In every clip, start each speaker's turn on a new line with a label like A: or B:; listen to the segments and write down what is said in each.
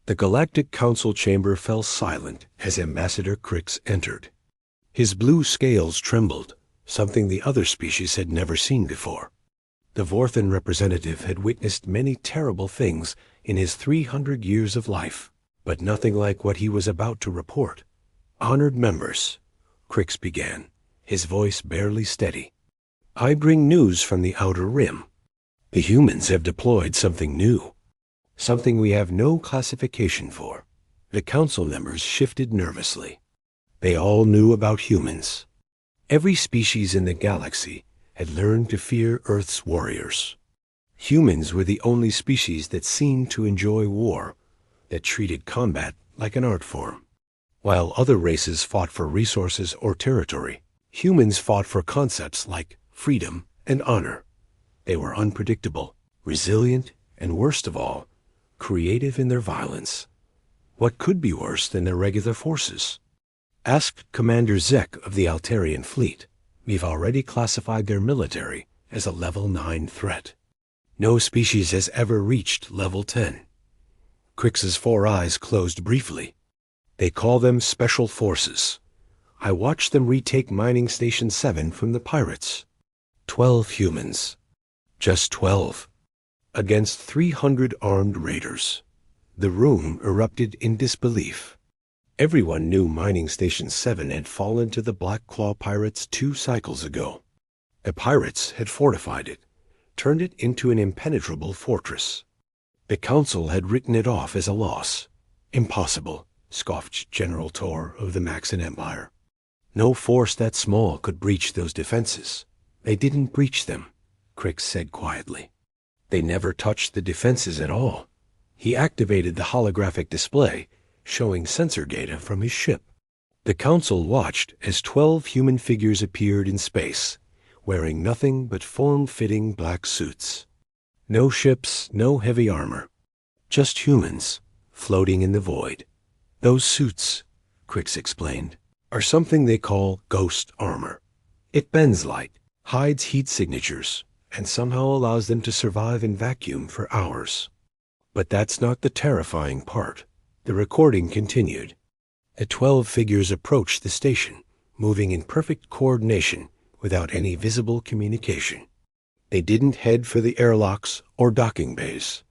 A: The Galactic Council chamber fell silent as Ambassador Crix entered. His blue scales trembled, something the other species had never seen before. The Vorthan representative had witnessed many terrible things in his 300 years of life, but nothing like what he was about to report. "Honored members," Crix began, his voice barely steady, "I bring news from the Outer Rim. The humans have deployed something new, something we have no classification for." The council members shifted nervously. They all knew about humans. Every species in the galaxy had learned to fear Earth's warriors. Humans were the only species that seemed to enjoy war, that treated combat like an art form. While other races fought for resources or territory, humans fought for concepts like freedom and honor. They were unpredictable, resilient, and worst of all, creative in their violence. What could be worse than their regular forces? Ask Commander Zek of the Altarian fleet. We've already classified their military as a level 9 threat. No species has ever reached level 10. Crix's 4 eyes closed briefly. They call them Special Forces. I watched them retake Mining Station 7 from the pirates. 12 humans. Just 12. Against 300 armed raiders. The room erupted in disbelief. Everyone knew Mining Station 7 had fallen to the Black Claw pirates 2 cycles ago. The pirates had fortified it, turned it into an impenetrable fortress. The Council had written it off as a loss. Impossible, scoffed General Tor of the Maxan Empire. No force that small could breach those defenses. They didn't breach them, Crix said quietly. They never touched the defenses at all. He activated the holographic display, showing sensor data from his ship. The Council watched as 12 human figures appeared in space, wearing nothing but form-fitting black suits. No ships, no heavy armor. Just humans, floating in the void. Those suits, Crix explained, are something they call ghost armor. It bends light, hides heat signatures, and somehow allows them to survive in vacuum for hours. But that's not the terrifying part. The recording continued. The 12 figures approached the station, moving in perfect coordination without any visible communication. They didn't head for the airlocks or docking bays.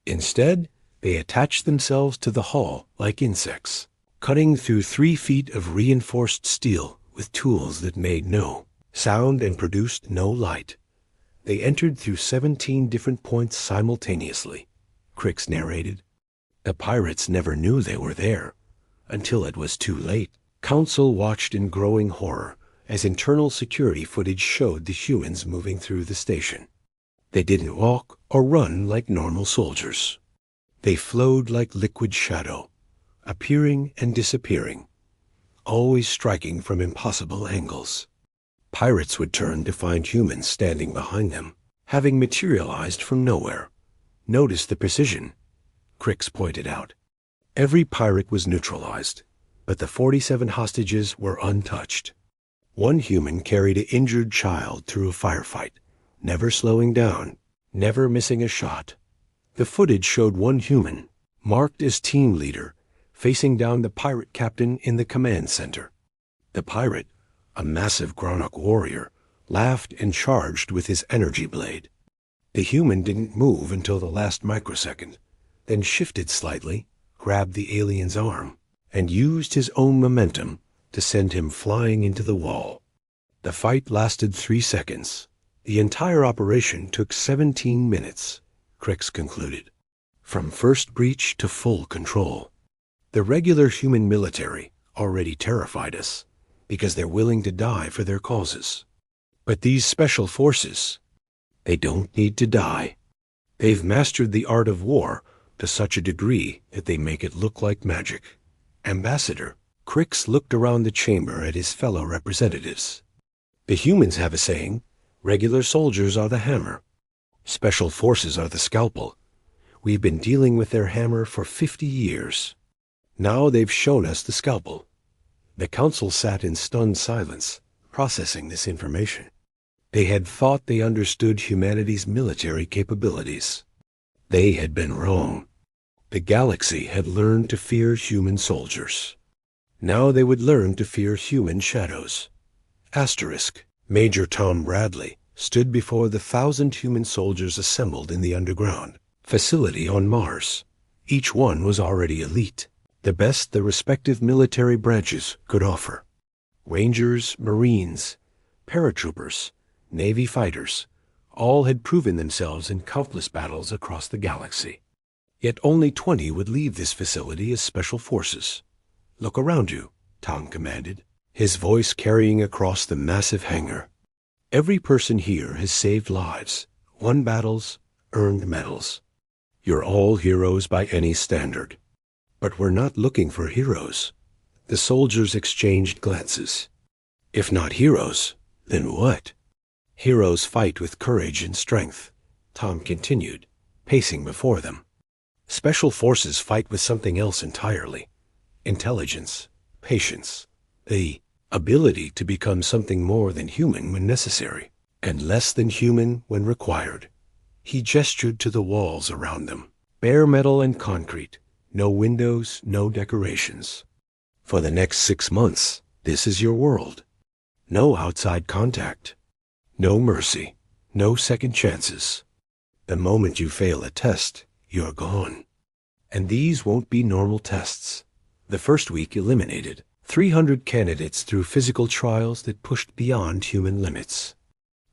A: Instead, they attached themselves to the hull like insects, cutting through 3 feet of reinforced steel with tools that made no sound and produced no light. They entered through 17 different points simultaneously, Crix narrated. The pirates never knew they were there, until it was too late. Council watched in growing horror as internal security footage showed the humans moving through the station. They didn't walk or run like normal soldiers. They flowed like liquid shadow, appearing and disappearing, always striking from impossible angles. Pirates would turn to find humans standing behind them, having materialized from nowhere. Notice the precision, Crix pointed out. Every pirate was neutralized, but the 47 hostages were untouched. One human carried an injured child through a firefight, never slowing down, never missing a shot. The footage showed one human, marked as team leader, facing down the pirate captain in the command center. The pirate, a massive Gronok warrior, laughed and charged with his energy blade. The human didn't move until the last microsecond, then shifted slightly, grabbed the alien's arm, and used his own momentum to send him flying into the wall. The fight lasted 3 seconds. The entire operation took 17 minutes, Crix concluded. From first breach to full control. The regular human military already terrified us, because they're willing to die for their causes. But these special forces, they don't need to die. They've mastered the art of war to such a degree that they make it look like magic. Ambassador, Crix looked around the chamber at his fellow representatives. The humans have a saying, regular soldiers are the hammer. Special forces are the scalpel. We've been dealing with their hammer for 50 years. Now they've shown us the scalpel. The Council sat in stunned silence, processing this information. They had thought they understood humanity's military capabilities. They had been wrong. The galaxy had learned to fear human soldiers. Now they would learn to fear human shadows. Asterisk. Major Tom Bradley stood before the 1,000 human soldiers assembled in the underground facility on Mars. Each one was already elite, the best the respective military branches could offer. Rangers, Marines, paratroopers, Navy fighters, all had proven themselves in countless battles across the galaxy. Yet only 20 would leave this facility as special forces. "Look around you," Tom commanded, his voice carrying across the massive hangar. "Every person here has saved lives, won battles, earned medals. You're all heroes by any standard. But we're not looking for heroes." The soldiers exchanged glances. "If not heroes, then what?" "Heroes fight with courage and strength," Tom continued, pacing before them. "Special forces fight with something else entirely. Intelligence, patience, the ability to become something more than human when necessary, and less than human when required." He gestured to the walls around them. Bare metal and concrete, no windows, no decorations. "For the next 6 months, this is your world. No outside contact. No mercy. No second chances. The moment you fail a test, you're gone. And these won't be normal tests." The first week eliminated 300 candidates through physical trials that pushed beyond human limits.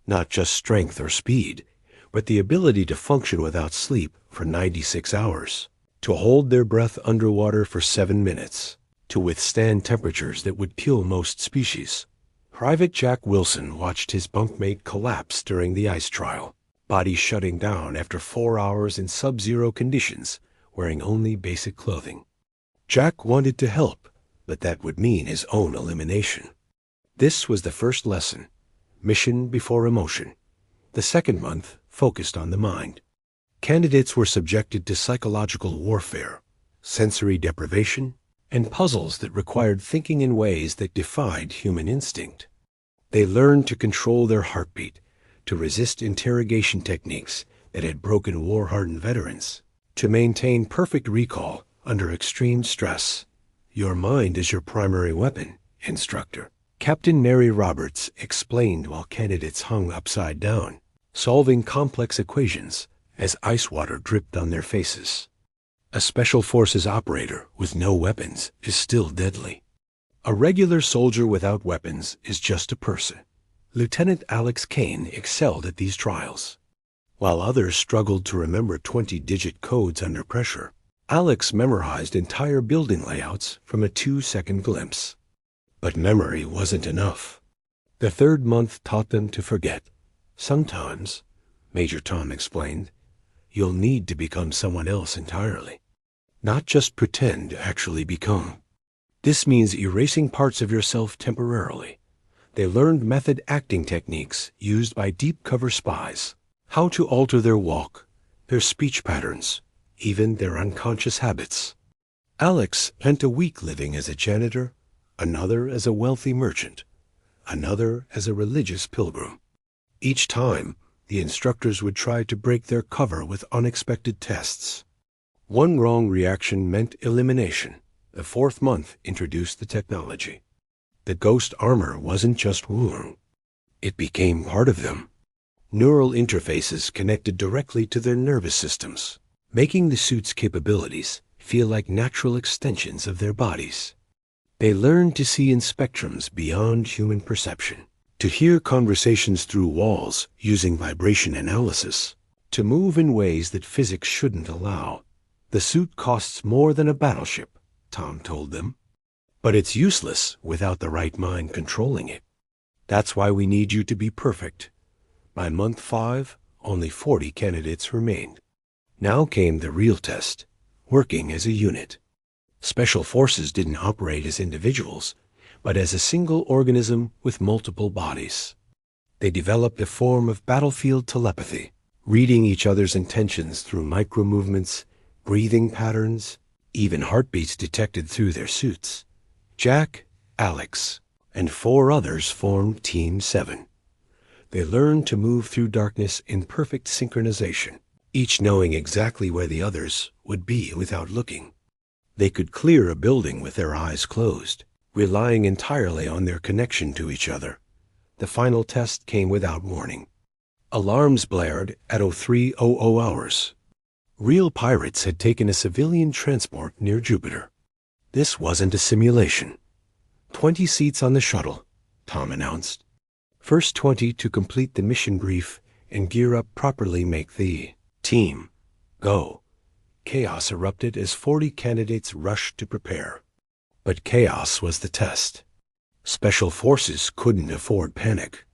A: Not just strength or speed, but the ability to function without sleep for 96 hours, to hold their breath underwater for 7 minutes, to withstand temperatures that would kill most species. Private Jack Wilson watched his bunkmate collapse during the ice trial, body shutting down after 4 hours in sub-zero conditions, wearing only basic clothing. Jack wanted to help, but that would mean his own elimination. This was the first lesson, mission before emotion. The second month focused on the mind. Candidates were subjected to psychological warfare, sensory deprivation, and puzzles that required thinking in ways that defied human instinct. They learned to control their heartbeat, to resist interrogation techniques that had broken war-hardened veterans, to maintain perfect recall under extreme stress. "Your mind is your primary weapon, instructor," Captain Mary Roberts explained while candidates hung upside down, solving complex equations as ice water dripped on their faces. A Special Forces operator with no weapons is still deadly. A regular soldier without weapons is just a person. Lieutenant Alex Kane excelled at these trials. While others struggled to remember 20-digit codes under pressure, Alex memorized entire building layouts from a 2-second glimpse. But memory wasn't enough. The third month taught them to forget. "Sometimes," Major Tom explained, "you'll need to become someone else entirely. Not just pretend to actually become. This means erasing parts of yourself temporarily." They learned method acting techniques used by deep cover spies, how to alter their walk, their speech patterns, even their unconscious habits. Alex spent a week living as a janitor, another as a wealthy merchant, another as a religious pilgrim. Each time, the instructors would try to break their cover with unexpected tests. One wrong reaction meant elimination. The fourth month introduced the technology. The ghost armor wasn't just worn. It became part of them. Neural interfaces connected directly to their nervous systems, making the suit's capabilities feel like natural extensions of their bodies. They learned to see in spectrums beyond human perception, to hear conversations through walls using vibration analysis, to move in ways that physics shouldn't allow. "The suit costs more than a battleship," Tom told them, "but it's useless without the right mind controlling it. That's why we need you to be perfect." By month 5, only 40 candidates remained. Now came the real test, working as a unit. Special Forces didn't operate as individuals, but as a single organism with multiple bodies. They developed a form of battlefield telepathy, reading each other's intentions through micro-movements, breathing patterns, even heartbeats detected through their suits. Jack, Alex, and 4 others formed Team 7. They learned to move through darkness in perfect synchronization, each knowing exactly where the others would be without looking. They could clear a building with their eyes closed, relying entirely on their connection to each other. The final test came without warning. Alarms blared at 0300 hours. Real pirates had taken a civilian transport near Jupiter. This wasn't a simulation. 20 seats on the shuttle, Tom announced. First 20 to complete the mission brief and gear up properly make the team go. Chaos erupted as 40 candidates rushed to prepare. But chaos was the test. Special forces couldn't afford panic.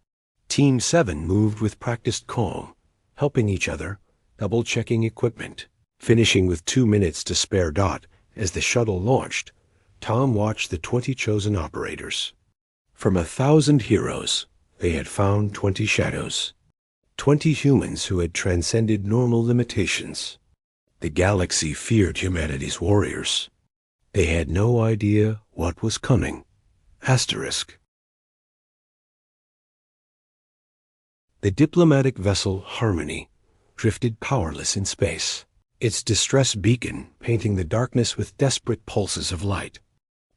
A: Team 7 moved with practiced calm, helping each other, double-checking equipment. Finishing with 2 minutes to spare as the shuttle launched, Tom watched the 20 chosen operators. From 1,000 heroes, they had found 20 shadows. 20 humans who had transcended normal limitations. The galaxy feared humanity's warriors. They had no idea what was coming. Asterisk. The diplomatic vessel Harmony drifted powerless in space, its distress beacon painting the darkness with desperate pulses of light.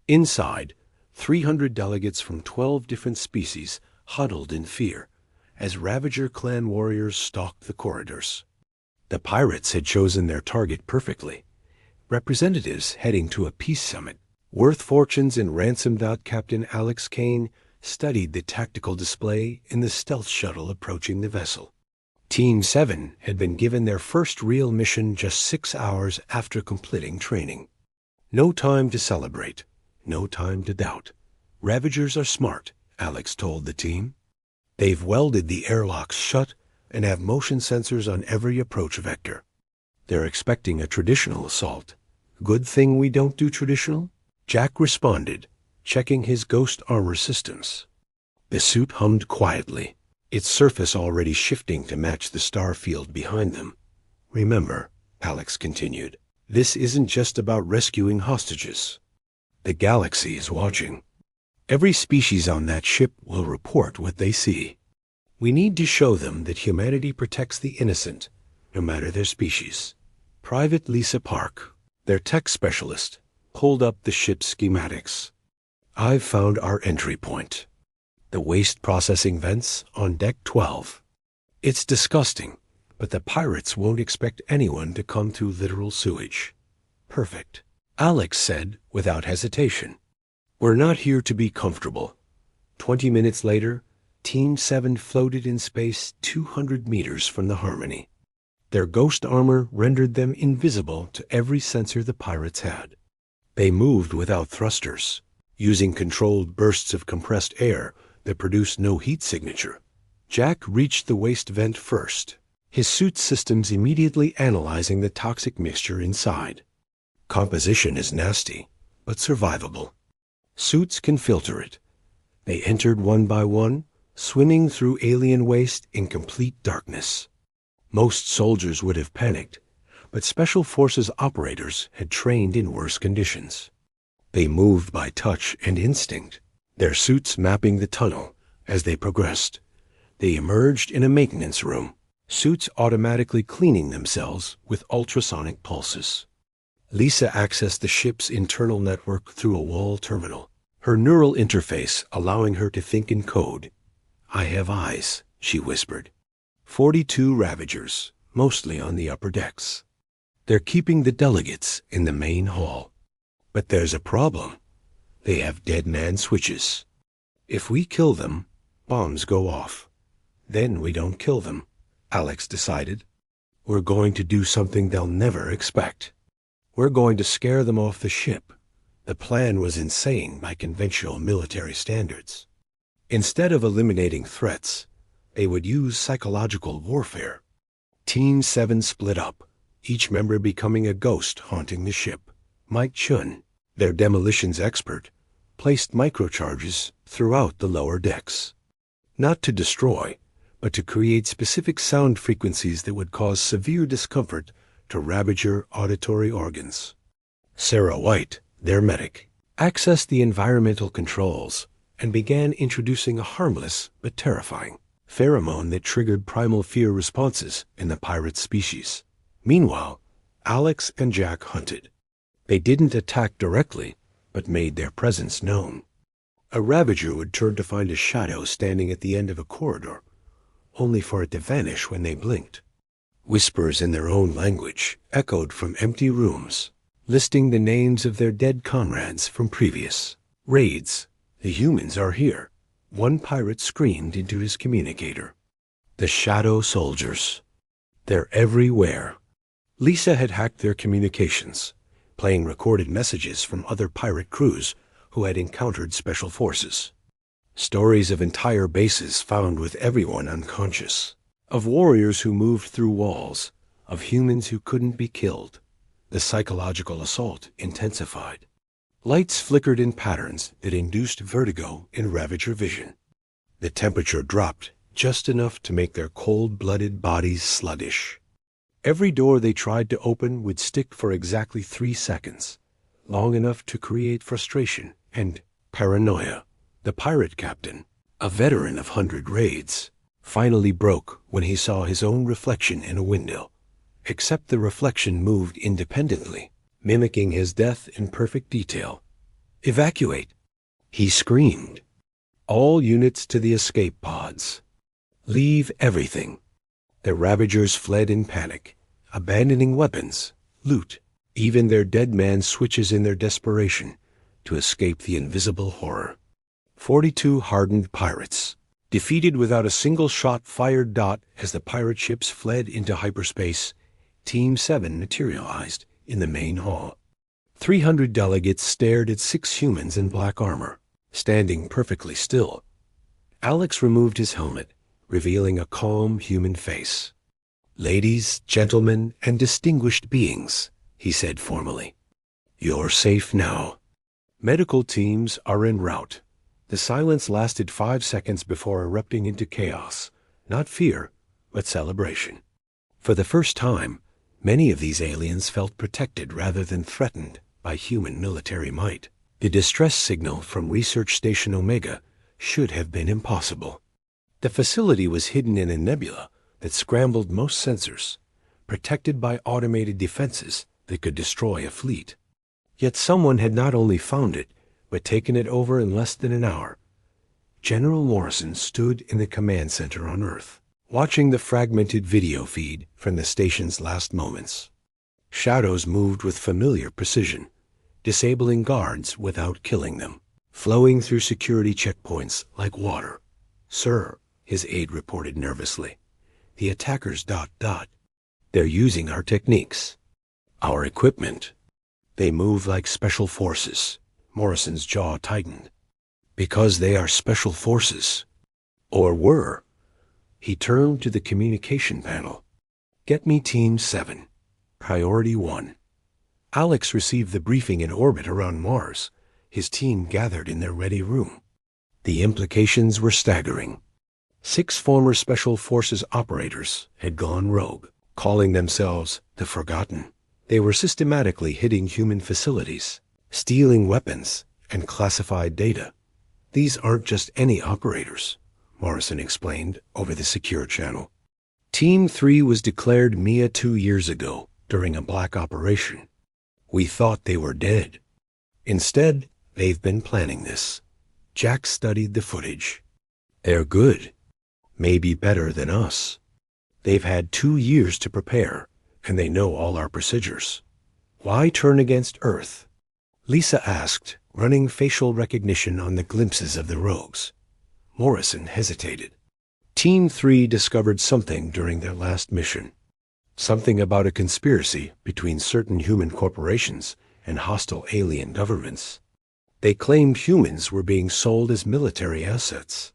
A: Inside, 300 delegates from 12 different species huddled in fear as Ravager clan warriors stalked the corridors. The pirates had chosen their target perfectly. Representatives heading to a peace summit, worth fortunes and ransomed out Captain Alex Kane, studied the tactical display in the stealth shuttle approaching the vessel. Team 7 had been given their first real mission just 6 hours after completing training. No time to celebrate, no time to doubt. Ravagers are smart, Alex told the team. They've welded the airlocks shut and have motion sensors on every approach vector. They're expecting a traditional assault. Good thing we don't do traditional? Jack responded, checking his ghost armor systems. The suit hummed quietly, its surface already shifting to match the star field behind them. Remember, Alex continued, this isn't just about rescuing hostages. The galaxy is watching. Every species on that ship will report what they see. We need to show them that humanity protects the innocent, no matter their species. Private Lisa Park, their tech specialist, pulled up the ship's schematics. I've found our entry point. The waste processing vents on Deck 12. It's disgusting, but the pirates won't expect anyone to come through literal sewage. Perfect, Alex said without hesitation. We're not here to be comfortable. 20 minutes later, Team 7 floated in space 200 meters from the Harmony. Their ghost armor rendered them invisible to every sensor the pirates had. They moved without thrusters, using controlled bursts of compressed air that produced no heat signature. Jack reached the waste vent first, his suit systems immediately analyzing the toxic mixture inside. Composition is nasty, but survivable. Suits can filter it. They entered one by one, swimming through alien waste in complete darkness. Most soldiers would have panicked, but Special Forces operators had trained in worse conditions. They moved by touch and instinct, their suits mapping the tunnel as they progressed. They emerged in a maintenance room, suits automatically cleaning themselves with ultrasonic pulses. Lisa accessed the ship's internal network through a wall terminal, her neural interface allowing her to think in code. I have eyes, she whispered. 42 Ravagers, mostly on the upper decks. They're keeping the delegates in the main hall. But there's a problem. They have dead man switches. If we kill them, bombs go off. Then we don't kill them, Alex decided. We're going to do something they'll never expect. We're going to scare them off the ship. The plan was insane by conventional military standards. Instead of eliminating threats, they would use psychological warfare. Team 7 split up, each member becoming a ghost haunting the ship. Mike Chun, their demolitions expert, placed microcharges throughout the lower decks. Not to destroy, but to create specific sound frequencies that would cause severe discomfort to Ravager auditory organs. Sarah White, their medic, accessed the environmental controls and began introducing a harmless but terrifying pheromone that triggered primal fear responses in the pirate species. Meanwhile, Alex and Jack hunted. They didn't attack directly, but made their presence known. A Ravager would turn to find a shadow standing at the end of a corridor, only for it to vanish when they blinked. Whispers in their own language echoed from empty rooms, listing the names of their dead comrades from previous raids. "The humans are here," one pirate screamed into his communicator. "The Shadow Soldiers. They're everywhere." Lisa had hacked their communications, playing recorded messages from other pirate crews who had encountered special forces. Stories of entire bases found with everyone unconscious, of warriors who moved through walls, of humans who couldn't be killed. The psychological assault intensified. Lights flickered in patterns that induced vertigo in Ravager vision. The temperature dropped just enough to make their cold-blooded bodies sluggish. Every door they tried to open would stick for exactly 3 seconds, long enough to create frustration and paranoia. The pirate captain, a veteran of 100 raids, finally broke when he saw his own reflection in a window, except the reflection moved independently, mimicking his death in perfect detail. "Evacuate!" he screamed. "All units to the escape pods. Leave everything." The Ravagers fled in panic, abandoning weapons, loot, even their dead man switches in their desperation to escape the invisible horror. 42 hardened pirates, defeated without a single shot fired. As the pirate ships fled into hyperspace, Team 7 materialized in the main hall. 300 delegates stared at 6 humans in black armor, standing perfectly still. Alex removed his helmet, revealing a calm human face. "Ladies, gentlemen, and distinguished beings," he said formally, "you're safe now. Medical teams are en route." The silence lasted 5 seconds before erupting into chaos, not fear, but celebration. For the first time, many of these aliens felt protected rather than threatened by human military might. The distress signal from Research Station Omega should have been impossible. The facility was hidden in a nebula that scrambled most sensors, protected by automated defenses that could destroy a fleet. Yet someone had not only found it, but taken it over in less than an hour. General Morrison stood in the command center on Earth, watching the fragmented video feed from the station's last moments. Shadows moved with familiar precision, disabling guards without killing them, flowing through security checkpoints like water. "Sir," his aide reported nervously, "the attackers ... They're using our techniques, our equipment. They move like special forces." Morrison's jaw tightened. "Because they are special forces. Or were." He turned to the communication panel. "Get me Team 7. Priority 1. Alex received the briefing in orbit around Mars, his team gathered in their ready room. The implications were staggering. 6 former Special Forces operators had gone rogue, calling themselves the Forgotten. They were systematically hitting human facilities, stealing weapons, and classified data. "These aren't just any operators," Morrison explained over the secure channel. "Team 3 was declared MIA 2 years ago during a black operation. We thought they were dead. Instead, they've been planning this." Jack studied the footage. "They're good. Maybe better than us. They've had 2 years to prepare, and they know all our procedures. Why turn against Earth?" Lisa asked, running facial recognition on the glimpses of the rogues. Morrison hesitated. Team 3 discovered something during their last mission. Something about a conspiracy between certain human corporations and hostile alien governments. They claimed humans were being sold as military assets.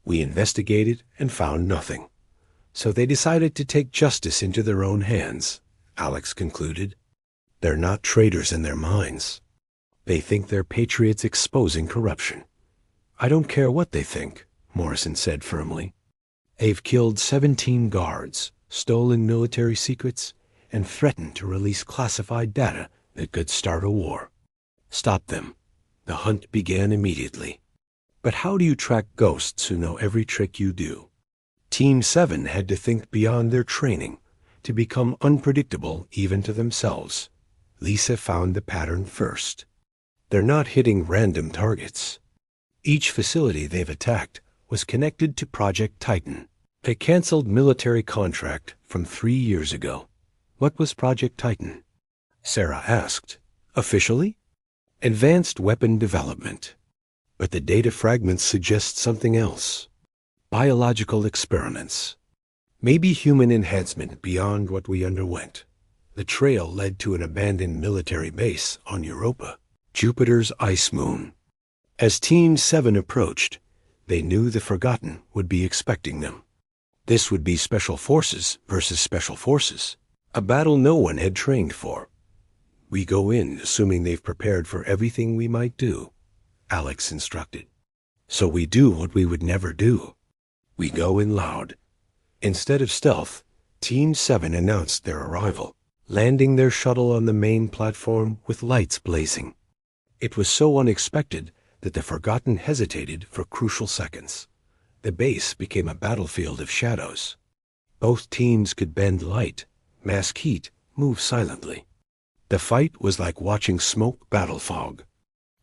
A: We investigated and found nothing. So they decided to take justice into their own hands, Alex concluded. They're not traitors in their minds. They think they're patriots exposing corruption. "I don't care what they think," Morrison said firmly. "They've killed 17 guards, stolen military secrets, and threatened to release classified data that could start a war. Stop them." The hunt began immediately. But how do you track ghosts who know every trick you do? Team 7 had to think beyond their training, to become unpredictable even to themselves. Lisa found the pattern first. They're not hitting random targets. Each facility they've attacked was connected to Project Titan, a canceled military contract from 3 years ago. What was Project Titan? Sarah asked. Officially? Advanced weapon development. But the data fragments suggest something else. Biological experiments. Maybe human enhancement beyond what we underwent. The trail led to an abandoned military base on Europa, Jupiter's ice moon. As Team 7 approached, they knew the Forgotten would be expecting them. This would be Special Forces versus Special Forces, a battle no one had trained for. We go in assuming they've prepared for everything we might do, Alex instructed. So we do what we would never do. We go in loud. Instead of stealth, Team 7 announced their arrival, landing their shuttle on the main platform with lights blazing. It was so unexpected that the Forgotten hesitated for crucial seconds. The base became a battlefield of shadows. Both teams could bend light, mask heat, move silently. The fight was like watching smoke battle fog.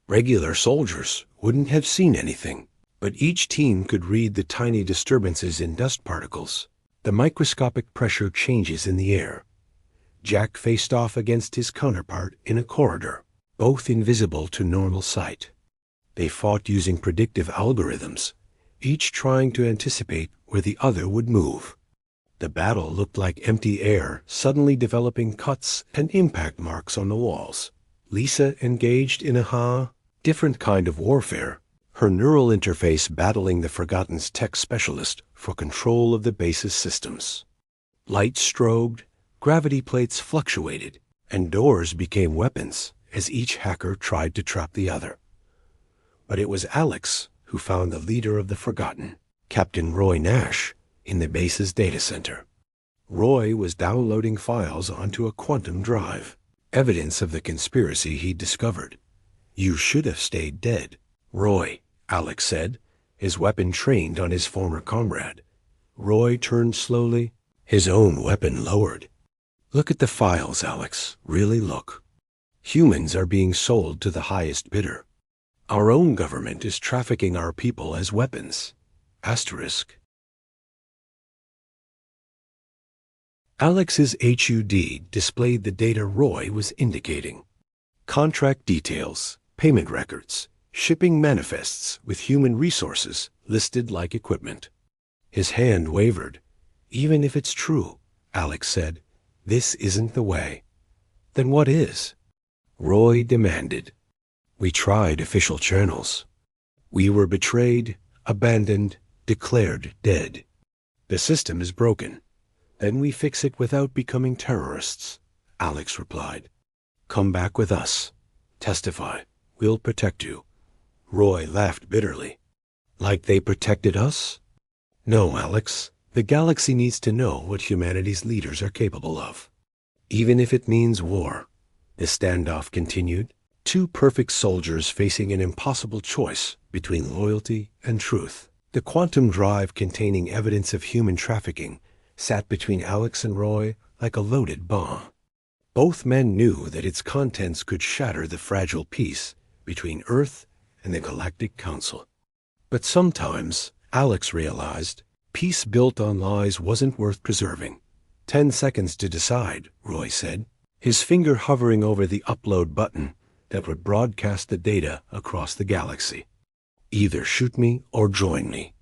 A: Regular soldiers wouldn't have seen anything, but each team could read the tiny disturbances in dust particles, the microscopic pressure changes in the air. Jack faced off against his counterpart in a corridor, both invisible to normal sight. They fought using predictive algorithms, each trying to anticipate where the other would move. The battle looked like empty air suddenly developing cuts and impact marks on the walls. Lisa engaged in a different kind of warfare, her neural interface battling the Forgotten's tech specialist for control of the base's systems. Light strobed, gravity plates fluctuated, and doors became weapons as each hacker tried to trap the other. But it was Alex who found the leader of the Forgotten, Captain Roy Nash, in the base's data center. Roy was downloading files onto a quantum drive, evidence of the conspiracy he'd discovered. You should have stayed dead, Roy, Alex said, his weapon trained on his former comrade. Roy turned slowly, his own weapon lowered. Look at the files, Alex. Really look. Humans are being sold to the highest bidder. Our own government is trafficking our people as weapons. Asterisk. Alex's HUD displayed the data Roy was indicating. Contract details, payment records, shipping manifests with human resources listed like equipment. His hand wavered. Even if it's true, Alex said, this isn't the way. Then what is? Roy demanded. We tried official channels. We were betrayed, abandoned, declared dead. The system is broken. Then we fix it without becoming terrorists, Alex replied. Come back with us. Testify. We'll protect you. Roy laughed bitterly. Like they protected us? No, Alex. The galaxy needs to know what humanity's leaders are capable of. Even if it means war. The standoff continued. Two perfect soldiers facing an impossible choice between loyalty and truth. The quantum drive containing evidence of human trafficking sat between Alex and Roy like a loaded bomb. Both men knew that its contents could shatter the fragile peace between Earth and the Galactic Council. But sometimes, Alex realized, peace built on lies wasn't worth preserving. 10 seconds to decide, Roy said, his finger hovering over the upload button that would broadcast the data across the galaxy. Either shoot me or join me.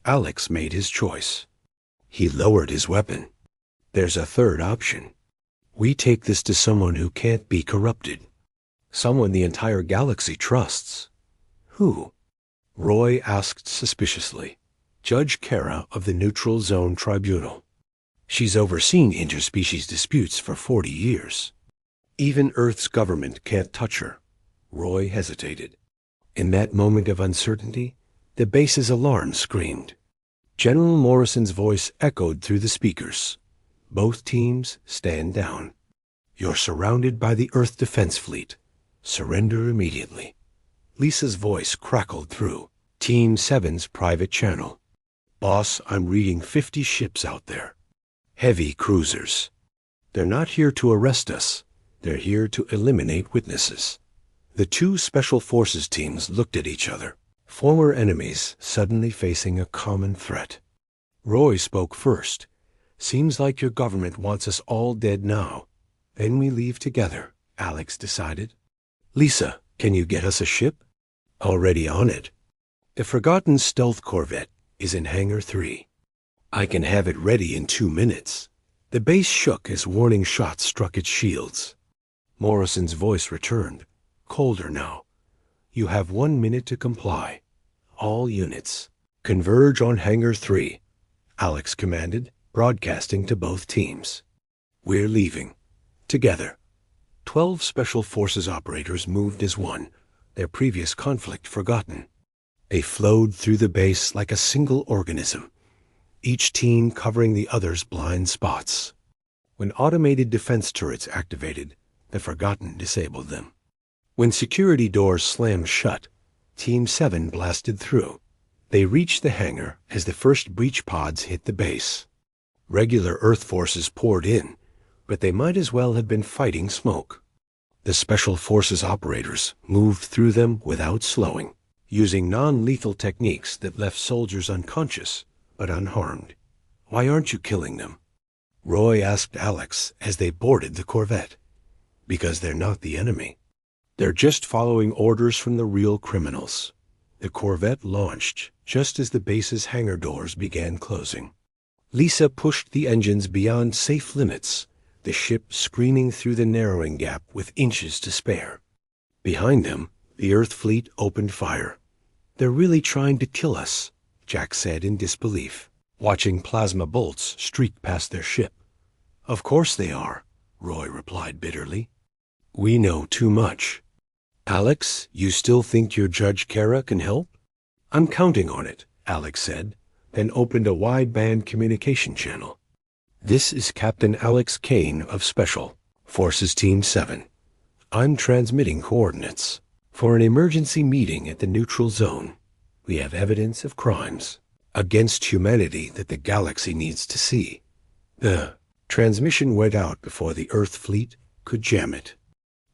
A: Alex made his choice. He lowered his weapon. There's a third option. We take this to someone who can't be corrupted. Someone the entire galaxy trusts. Who? Roy asked suspiciously. Judge Kara of the Neutral Zone Tribunal. She's overseen interspecies disputes for 40 years. Even Earth's government can't touch her. Roy hesitated. In that moment of uncertainty, the base's alarm screamed. General Morrison's voice echoed through the speakers. Both teams stand down. You're surrounded by the Earth Defense Fleet. Surrender immediately. Lisa's voice crackled through. Team 7's private channel. Boss, I'm reading 50 ships out there. Heavy cruisers. They're not here to arrest us. They're here to eliminate witnesses. The two Special Forces teams looked at each other, former enemies suddenly facing a common threat. Roy spoke first. Seems like your government wants us all dead now. Then we leave together, Alex decided. Lisa, can you get us a ship? Already on it. The Forgotten stealth corvette is in Hangar 3. I can have it ready in 2 minutes. The base shook as warning shots struck its shields. Morrison's voice returned, colder now. You have 1 minute to comply. All units, converge on Hangar 3, Alex commanded, broadcasting to both teams. We're leaving. Together. 12 Special Forces operators moved as one, their previous conflict forgotten. They flowed through the base like a single organism, each team covering the other's blind spots. When automated defense turrets activated, the Forgotten disabled them. When security doors slammed shut, Team 7 blasted through. They reached the hangar as the first breach pods hit the base. Regular Earth forces poured in, but they might as well have been fighting smoke. The Special Forces operators moved through them without slowing, using non-lethal techniques that left soldiers unconscious but unharmed. Why aren't you killing them? Roy asked Alex as they boarded the Corvette. Because they're not the enemy. They're just following orders from the real criminals. The Corvette launched just as the base's hangar doors began closing. Lisa pushed the engines beyond safe limits, the ship screaming through the narrowing gap with inches to spare. Behind them, the Earth fleet opened fire. They're really trying to kill us, Jack said in disbelief, watching plasma bolts streak past their ship. Of course they are, Roy replied bitterly. We know too much. Alex, you still think your Judge Kara can help? I'm counting on it, Alex said, then opened a wideband communication channel. This is Captain Alex Kane of Special Forces Team 7. I'm transmitting coordinates for an emergency meeting at the neutral zone. We have evidence of crimes against humanity that the galaxy needs to see. The transmission went out before the Earth fleet could jam it.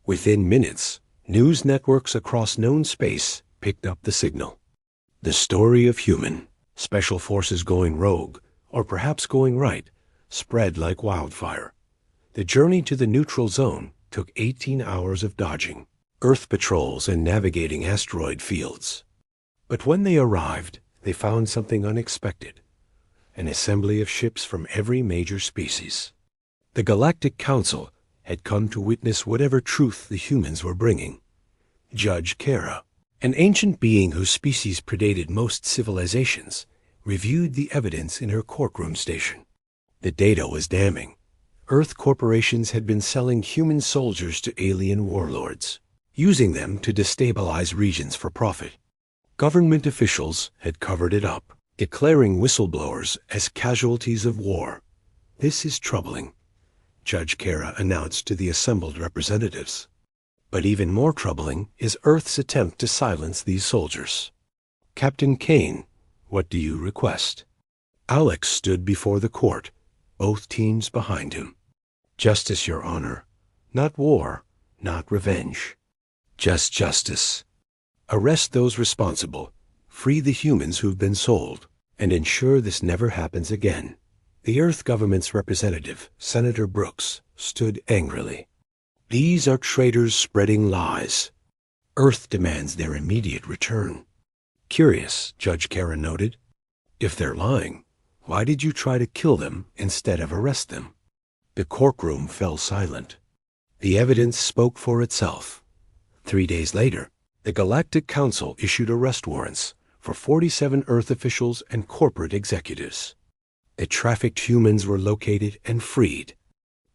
A: Within minutes, news networks across known space picked up the signal. The story of human, Special Forces going rogue, or perhaps going right, spread like wildfire. The journey to the neutral zone took 18 hours of dodging, Earth patrols and navigating asteroid fields. But when they arrived, they found something unexpected, an assembly of ships from every major species. The Galactic Council had come to witness whatever truth the humans were bringing. Judge Kara, an ancient being whose species predated most civilizations, reviewed the evidence in her courtroom station. The data was damning. Earth corporations had been selling human soldiers to alien warlords, using them to destabilize regions for profit. Government officials had covered it up, declaring whistleblowers as casualties of war. This is troubling, Judge Kara announced to the assembled representatives. But even more troubling is Earth's attempt to silence these soldiers. Captain Kane, what do you request? Alex stood before the court, both teams behind him. Justice, Your Honor. Not war, not revenge. Just justice. Arrest those responsible, free the humans who've been sold, and ensure this never happens again. The Earth government's representative, Senator Brooks, stood angrily. These are traitors spreading lies. Earth demands their immediate return. Curious, Judge Kara noted. If they're lying, why did you try to kill them instead of arrest them? The courtroom fell silent. The evidence spoke for itself. 3 days later, the Galactic Council issued arrest warrants for 47 Earth officials and corporate executives. The trafficked humans were located and freed.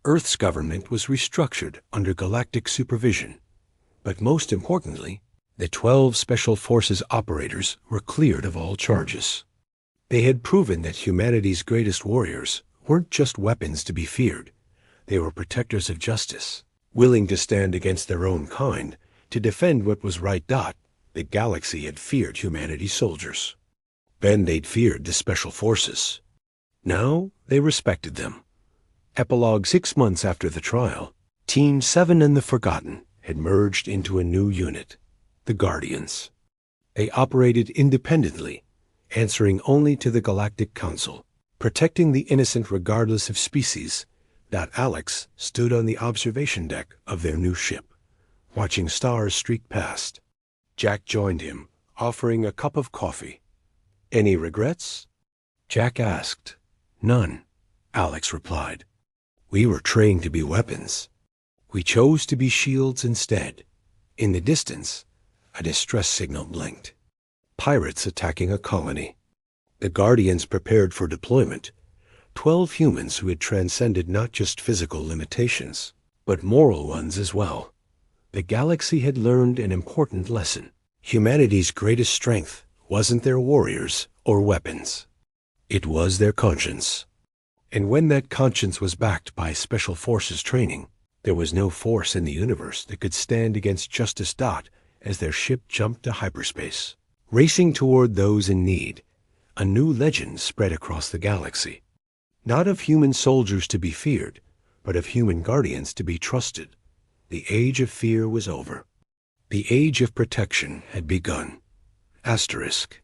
A: Earth's government was restructured under galactic supervision. But most importantly, the 12 Special Forces operators were cleared of all charges. They had proven that humanity's greatest warriors weren't just weapons to be feared. They were protectors of justice, willing to stand against their own kind to defend what was right. The galaxy had feared humanity's soldiers. Then they'd feared the Special Forces. Now they respected them. Epilogue: 6 months after the trial, Team 7 and the Forgotten had merged into a new unit, the Guardians. They operated independently, answering only to the Galactic Council, protecting the innocent regardless of species. Alex stood on the observation deck of their new ship, watching stars streak past. Jack joined him, offering a cup of coffee. "Any regrets?" Jack asked. "None," Alex replied. "We were trained to be weapons. We chose to be shields instead." In the distance, a distress signal blinked. Pirates attacking a colony. The Guardians prepared for deployment. 12 humans who had transcended not just physical limitations, but moral ones as well. The galaxy had learned an important lesson. Humanity's greatest strength wasn't their warriors or weapons. It was their conscience. And when that conscience was backed by Special Forces training, there was no force in the universe that could stand against Justice Dot as their ship jumped to hyperspace. Racing toward those in need, a new legend spread across the galaxy. Not of human soldiers to be feared, but of human guardians to be trusted. The age of fear was over. The age of protection had begun. Asterisk.